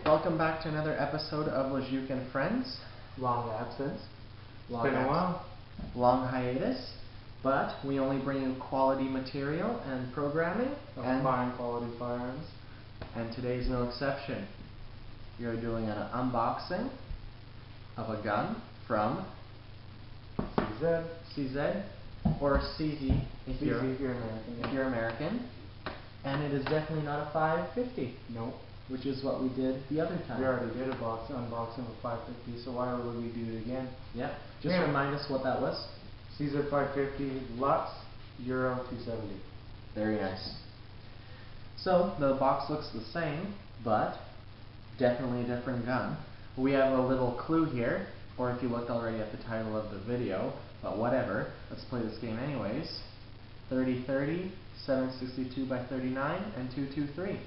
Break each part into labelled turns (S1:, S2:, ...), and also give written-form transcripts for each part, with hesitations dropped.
S1: welcome back to another episode of LeJuque&Friends.
S2: Long absence.
S1: Long
S2: It's been a while.
S1: Long hiatus, but we only bring you quality material and programming.
S2: And fine quality firearms.
S1: And today's no exception. We are doing an unboxing of a gun from CZ or CZ if you're
S2: American.
S1: If you're American. And it is definitely not a 550.
S2: Nope.
S1: Which is what we did the other time.
S2: We already did a unboxing of 550, so why would we do it again?
S1: Yep. Just remind us what that was.
S2: CZ 550 Lux Euro 270.
S1: Very nice. So the box looks the same, but definitely a different gun. We have a little clue here, or if you looked already at the title of the video, but whatever, let's play this game anyways. 30-30, 762 by 39, and 223.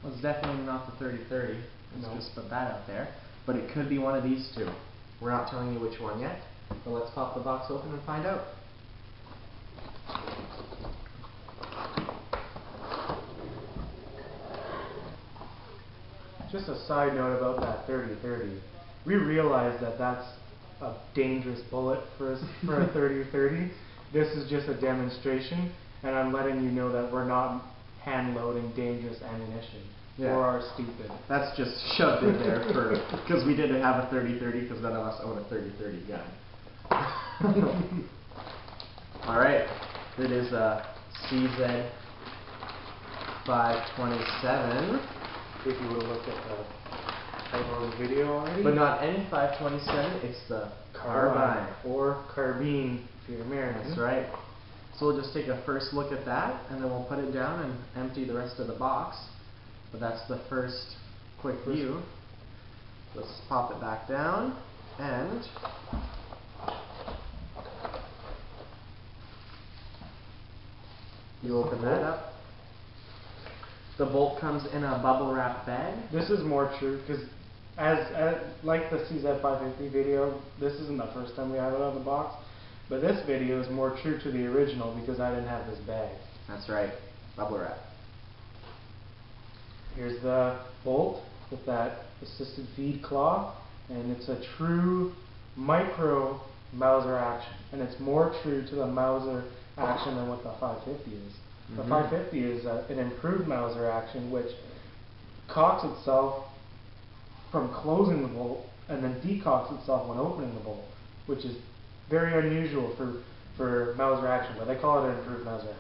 S1: Well, it's definitely not the 30-30. Let's just put that out there. But it could be one of these two. We're not telling you which one yet, but let's pop the box open and find out.
S2: Just a side note about that 30-30. We realize that that's a dangerous bullet for a 30-30. This is just a demonstration, and I'm letting you know that we're not hand-loading dangerous ammunition or are stupid.
S1: That's just shoved in there because we didn't have a 30-30 because none of us own a 30-30 gun. Alright, it is a CZ 527.
S2: If you would have looked at the title of the video already.
S1: But not any 527, it's the Carbine.
S2: Or Carbine if you're American.
S1: That's right. So we'll just take a first look at that, and then we'll put it down and empty the rest of the box. But that's the first quick view. Let's pop it back down, and you open that up. The bolt comes in a bubble wrap bag.
S2: This is more true, because as like the CZ550 video, this isn't the first time we have it out of the box. But this video is more true to the original because I didn't have this bag.
S1: That's right, bubble wrap.
S2: Here's the bolt with that assisted feed claw, and it's a true micro Mauser action, and it's more true to the Mauser action than what the 550 is. The 550 is an improved Mauser action which cocks itself from closing the bolt and then decocks itself when opening the bolt, which is very unusual for Mauser action, but they call it an improved Mauser action.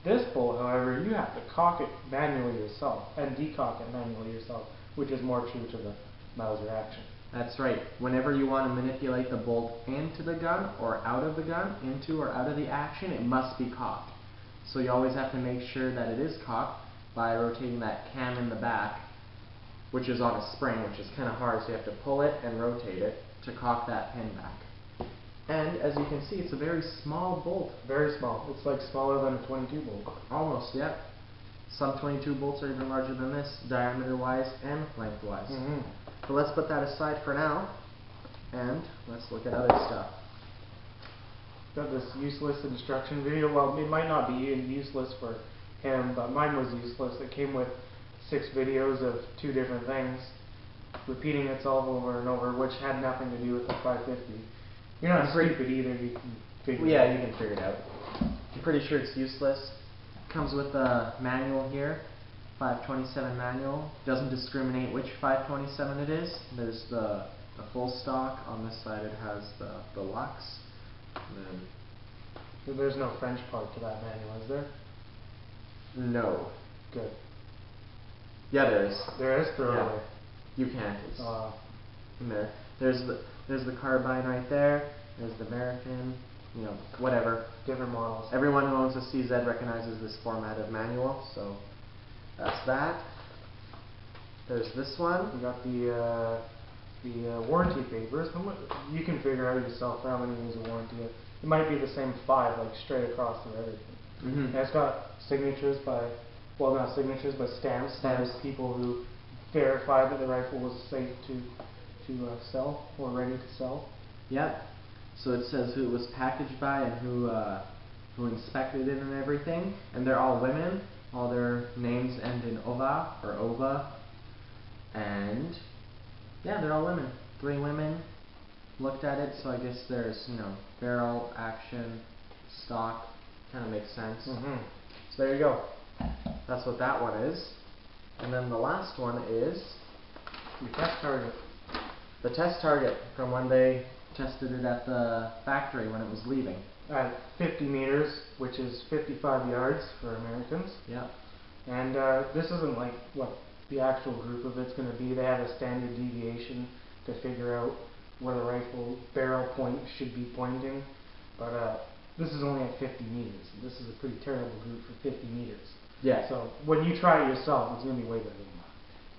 S2: This bolt, however, you have to cock it manually yourself and decock it manually yourself, which is more true to the Mauser action.
S1: That's right. Whenever you want to manipulate the bolt into the gun or out of the gun, into or out of the action, it must be cocked. So you always have to make sure that it is cocked by rotating that cam in the back, which is on a spring, which is kind of hard, so you have to pull it and rotate it to cock that pin back. And as you can see, it's a very small bolt.
S2: Very small. It's like smaller than a 22 bolt.
S1: Almost, yep. Some 22 bolts are even larger than this, diameter-wise and length-wise. But let's put that aside for now, and let's look at other stuff.
S2: Got this useless instruction video. Well, it might not be useless for him, but mine was useless. It came with 6 videos of 2 different things, repeating itself over and over, which had nothing to do with the 550. You're not stupid either, you can figure it out.
S1: Yeah, you can figure it out. I'm pretty sure it's useless. Comes with a manual here, 527 manual. Doesn't discriminate which 527 it is. There's the full stock. On this side it has the Lux. And then
S2: So there's no French part to that manual, is there?
S1: No.
S2: Good.
S1: Yeah, there is.
S2: There is? Throw it away.
S1: You can't. It's in there. There's the Carbine right there. There's the American, you know, whatever.
S2: Different models.
S1: Everyone who owns a CZ recognizes this format of manual, so that's that. There's this one.
S2: We got the warranty papers. You can figure out yourself for how many years of warranty. It might be the same 5, like straight across through everything. And it's got signatures by, well, not signatures, but stamps. There's people who verified that the rifle was safe to sell or ready to sell.
S1: Yep. So it says who it was packaged by and who inspected it and everything. And they're all women. All their names end in ova or ova. And Yeah, they're all women. 3 women looked at it, so I guess there's, barrel, action, stock, kind of makes sense.
S2: Mm-hmm.
S1: So there you go. That's what that one is. And then the last one is
S2: The test target.
S1: the test target from when they tested it at the factory when it was leaving.
S2: At 50 meters, which is 55 yards for Americans.
S1: Yeah.
S2: And this isn't like what the actual group of it's going to be. They have a standard deviation to figure out where the rifle barrel point should be pointing. But this is only at 50 meters. This is a pretty terrible group for 50 meters.
S1: Yeah.
S2: So when you try it yourself, it's going to be way better than that.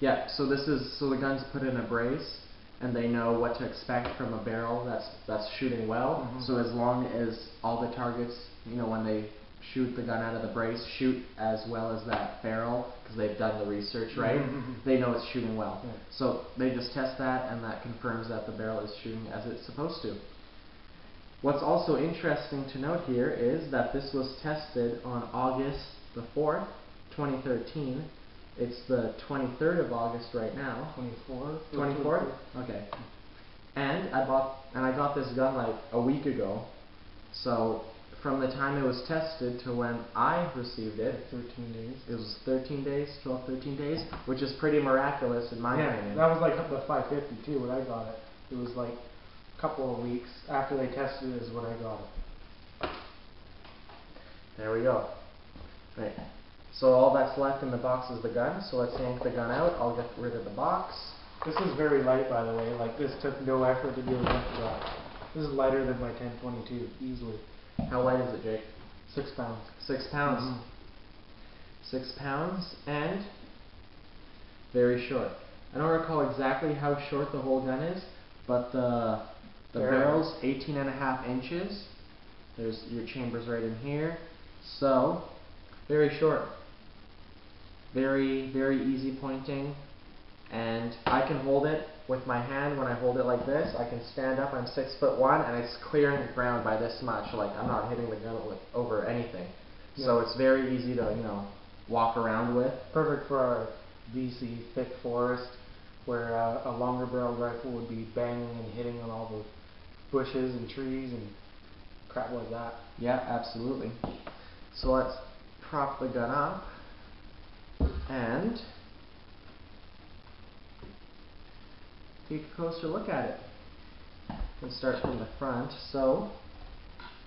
S1: Yeah, so the gun's put in a brace, and they know what to expect from a barrel that's shooting well.
S2: Mm-hmm.
S1: So as long as all the targets, when they shoot the gun out of the brace, shoot as well as that barrel, because they've done the research, right?
S2: Mm-hmm.
S1: They know it's shooting well.
S2: Yeah.
S1: So they just test that, and that confirms that the barrel is shooting as it's supposed to. What's also interesting to note here is that this was tested on August the 4th, 2013. It's the 23rd of August right now. 24th? Okay. And I got this gun like a week ago. So from the time it was tested to when I received it,
S2: 13 days.
S1: It was 13 days, 13 days, which is pretty miraculous in my opinion.
S2: That was like the 550 too when I got it. It was like a couple of weeks after they tested it is when I got it.
S1: There we go. Right. So all that's left in the box is the gun. So let's yank the gun out. I'll get rid of the box.
S2: This is very light, by the way. Like, this took no effort to be able to lift it up. This is lighter than my 1022, easily.
S1: How light is it, Jake?
S2: 6 pounds.
S1: 6 pounds.
S2: Mm-hmm.
S1: 6 pounds and very short. I don't recall exactly how short the whole gun is, but the barrel's 18.5 inches. There's your chambers right in here. So, very short. Very, very easy pointing. And I can hold it with my hand. When I hold it like this, I can stand up. I'm 6'1", and it's clearing the ground by this much. Like, I'm not hitting the gun over anything. Yeah. So it's very easy to, walk around with.
S2: Perfect for our BC thick forest, where a longer barrel rifle would be banging and hitting on all the bushes and trees and crap like that.
S1: Yeah, absolutely. So let's prop the gun up and take a closer look at it. Let's start from the front. So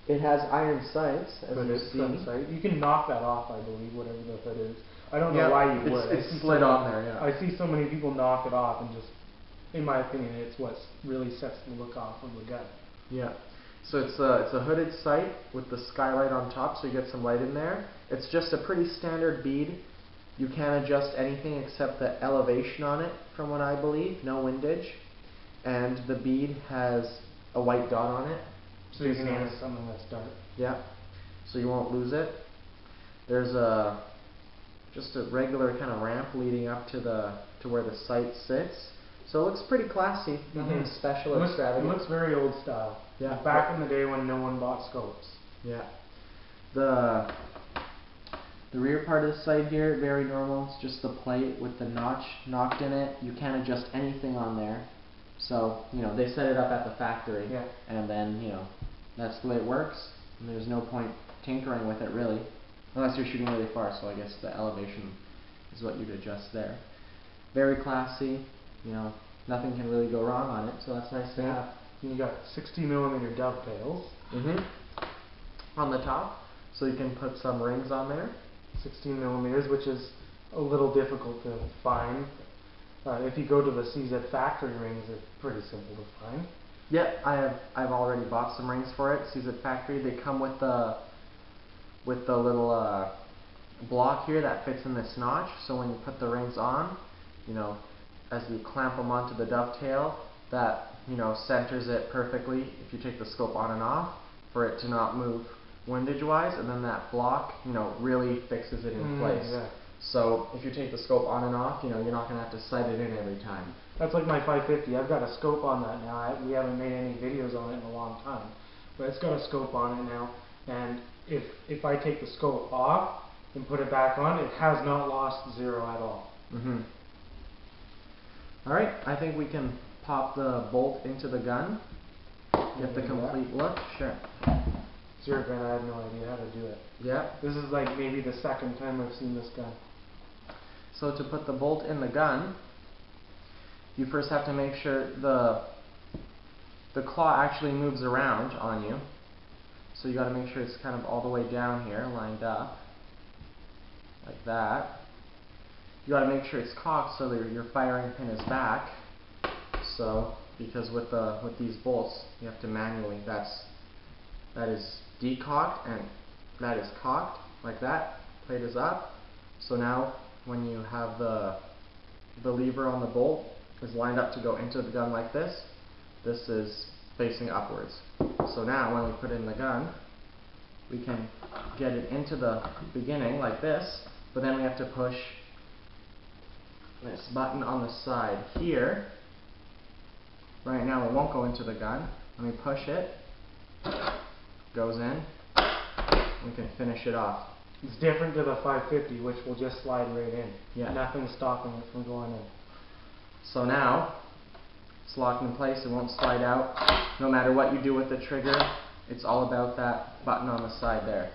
S1: it has iron sights, as you see.
S2: Sight. You can knock that off, I believe, whatever the hood is. I don't know why you would.
S1: It's slid on there, yeah.
S2: I see so many people knock it off and just, in my opinion, it's what really sets the look off of the gun.
S1: Yeah. So it's a hooded sight with the skylight on top, so you get some light in there. It's just a pretty standard bead. You can't adjust anything except the elevation on it, from what I believe. No windage. And the bead has a white dot on it.
S2: So you can add something that's dark.
S1: Yeah. So you won't lose it. There's just a regular kind of ramp leading up to where the sight sits. So it looks pretty classy. Nothing special or extravagant.
S2: It looks very old style.
S1: Yeah.
S2: Back in the day when no one bought scopes.
S1: Yeah. The rear part of the sight here, very normal. It's just the plate with the notch knocked in it. You can't adjust anything on there. So, they set it up at the factory.
S2: Yeah.
S1: And then, that's the way it works. And there's no point tinkering with it, really. Unless you're shooting really far, so I guess the elevation is what you'd adjust there. Very classy. Nothing can really go wrong on it, so that's nice to have.
S2: You got 60mm dovetails.
S1: On the top, so you can put some rings on there.
S2: 16mm, which is a little difficult to find. If you go to the CZ factory rings, they're pretty simple to find.
S1: Yep, I've already bought some rings for it. CZ factory. They come with the little block here that fits in this notch. So when you put the rings on, as you clamp them onto the dovetail, that centers it perfectly. If you take the scope on and off, for it to not move windage-wise, and then that block, really fixes it in place.
S2: Yeah.
S1: So if you take the scope on and off, you're not going to have to sight it in every time.
S2: That's like my 550. I've got a scope on that now. We haven't made any videos on it in a long time, but it's got a scope on it now. And if I take the scope off and put it back on, it has not lost zero at all.
S1: All right, I think we can pop the bolt into the gun, get the complete look. Sure.
S2: Zero gun, I have no idea how to do it.
S1: Yep.
S2: This is like maybe the second time I've seen this gun.
S1: So to put the bolt in the gun, you first have to make sure the claw actually moves around on you. So you got to make sure it's kind of all the way down here, lined up, like that. You got to make sure it's cocked so that your firing pin is back. So, because with these bolts, you have to manually. That is decocked and that is cocked, like that. Plate is up. So now, when you have the lever on the bolt is lined up to go into the gun like this, this is facing upwards. So now when we put in the gun, we can get it into the beginning like this, but then we have to push this button on the side here. Right now it won't go into the gun. When we push it, goes in, we can finish it off.
S2: It's different to the 550, which will just slide right in.
S1: Yeah.
S2: Nothing's stopping it from going in.
S1: So now, it's locked in place, it won't slide out. No matter what you do with the trigger, it's all about that button on the side there.